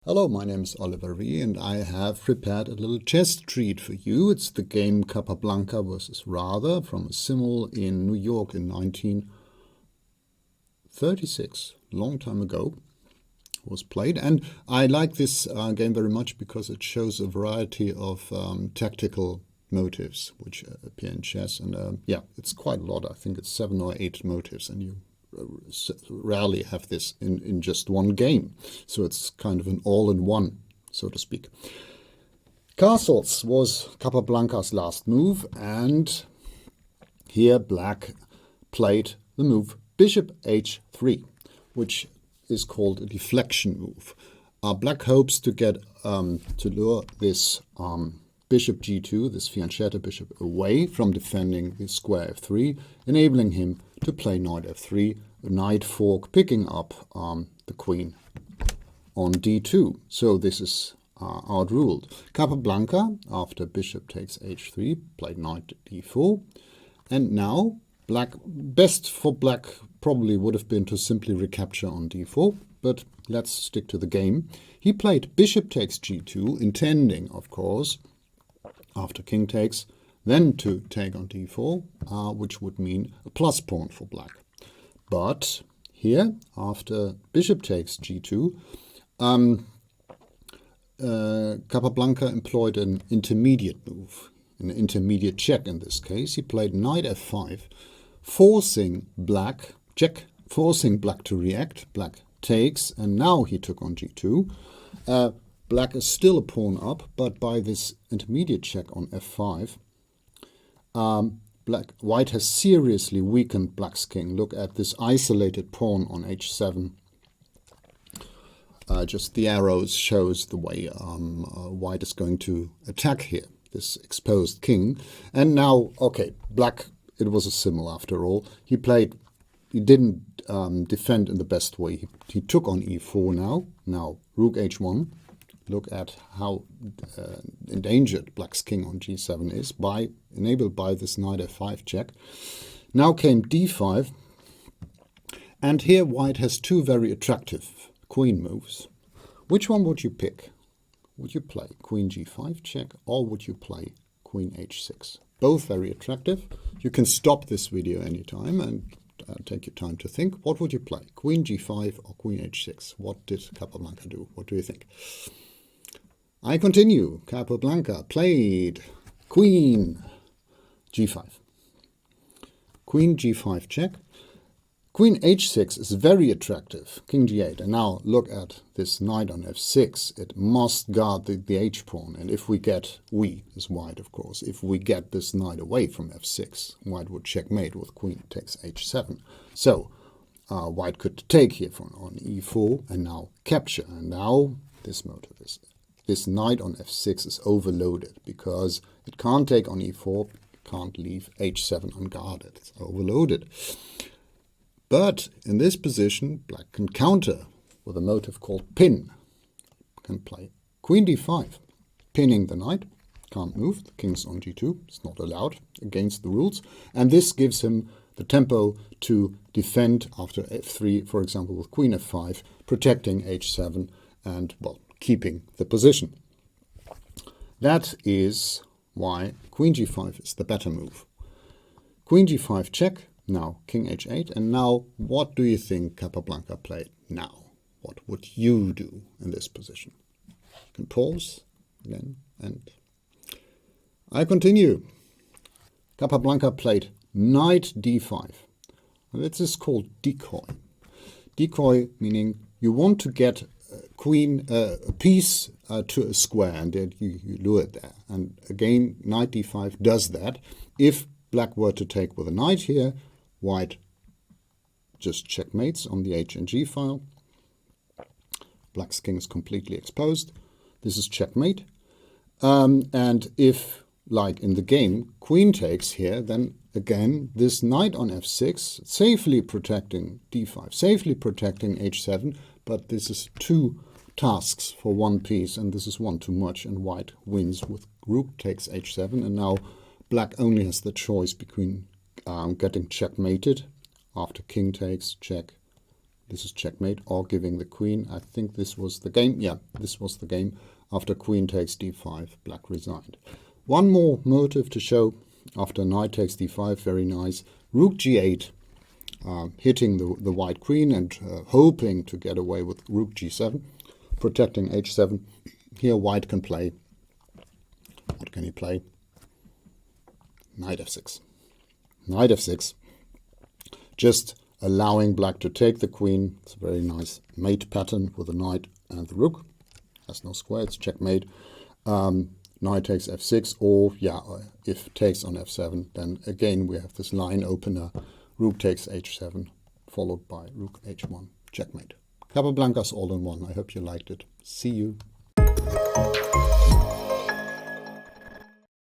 Hello, my name is Oliver Reeh and I have prepared a little chess treat for you. It's the game Capablanca versus Raul from a simul in New York in 1936, long time ago, was played. And I like this game very much because it shows a variety of tactical motifs which appear in chess. And yeah, it's quite a lot. I think it's 7 or 8 motifs, and you rarely have this in just one game. So it's kind of an all-in-one, so to speak. Castles was Capablanca's last move, and here black played the move bishop h3, which is called a deflection move. Black hopes to get to lure this bishop g2, this fianchetto bishop, away from defending the square f3, enabling him to play knight f3, a knight fork, picking up the queen on d2. So this is outruled. Capablanca, after bishop takes h3, played knight d4. And now best for black probably would have been to simply recapture on d4, but let's stick to the game. He played bishop takes g2, intending, of course, after king takes, then to take on d4, which would mean a plus pawn for black. But here, after bishop takes g2, Capablanca employed an intermediate move, an intermediate check in this case. He played knight f5, forcing black to react. Black takes, and now he took on g2. Black is still a pawn up, but by this intermediate check on f5, white has seriously weakened black's king. Look at this isolated pawn on h7. Just the arrows shows the way white is going to attack here, this exposed king. And now, okay, black, it was a simul after all. He didn't defend in the best way. He took on e4 now. Now, rook h1. Look at how endangered black's king on g7 is, enabled by this knight f5 check. Now came d5, and here white has two very attractive queen moves. Which one would you pick? Would you play queen g5 check, or would you play queen h6? Both very attractive. You can stop this video anytime and take your time to think. What would you play? Queen g5 or queen h6? What did Capablanca do? What do you think? I continue. Capablanca played queen g5. Queen g5 check. Queen h6 is very attractive. King g8. And now look at this knight on f6. It must guard the h-pawn. And if we as white, of course, if we get this knight away from f6, white would checkmate with queen takes h7. So white could take here on e4 and now capture. And now this motive is this knight on f6 is overloaded because it can't take on e4, can't leave h7 unguarded. It's overloaded. But in this position, black can counter with a motive called pin. Can play queen d5, pinning the knight. Can't move. The king's on g2. It's not allowed, against the rules. And this gives him the tempo to defend after f3, for example, with queen f5, protecting h7 and, well, keeping the position. That is why queen g5 is the better move. Queen g5 check, now king h8, and now what do you think Capablanca played now? What would you do in this position? You can pause again, and I continue. Capablanca played knight d5. And this is called decoy. Decoy meaning you want to get a piece to a square, and then you lure it there. And again, knight d5 does that. If black were to take with a knight here, white just checkmates on the h and g file. Black's king is completely exposed. This is checkmate. And if, like in the game, queen takes here, then again, this knight on f6, safely protecting d5, safely protecting h7, but this is two tasks for one piece, and this is one too much, and white wins with rook takes h7, and now black only has the choice between getting checkmated after king takes, check, This is checkmate, or giving the queen. I think this was the game. Yeah, this was the game. After queen takes d5, black resigned. One more motive to show after knight takes d5, very nice. Rook g8, hitting the white queen and hoping to get away with rook g7, protecting h7. Here white can play. What can he play? Knight f6. Knight f6. Just allowing black to take the queen. It's a very nice mate pattern with the knight and the rook. Has no square, it's checkmate. Knight takes f6, or yeah, if takes on f7, then again we have this line opener. Rook takes h7, followed by rook h1, checkmate. Capablanca's all in one. I hope you liked it. See you.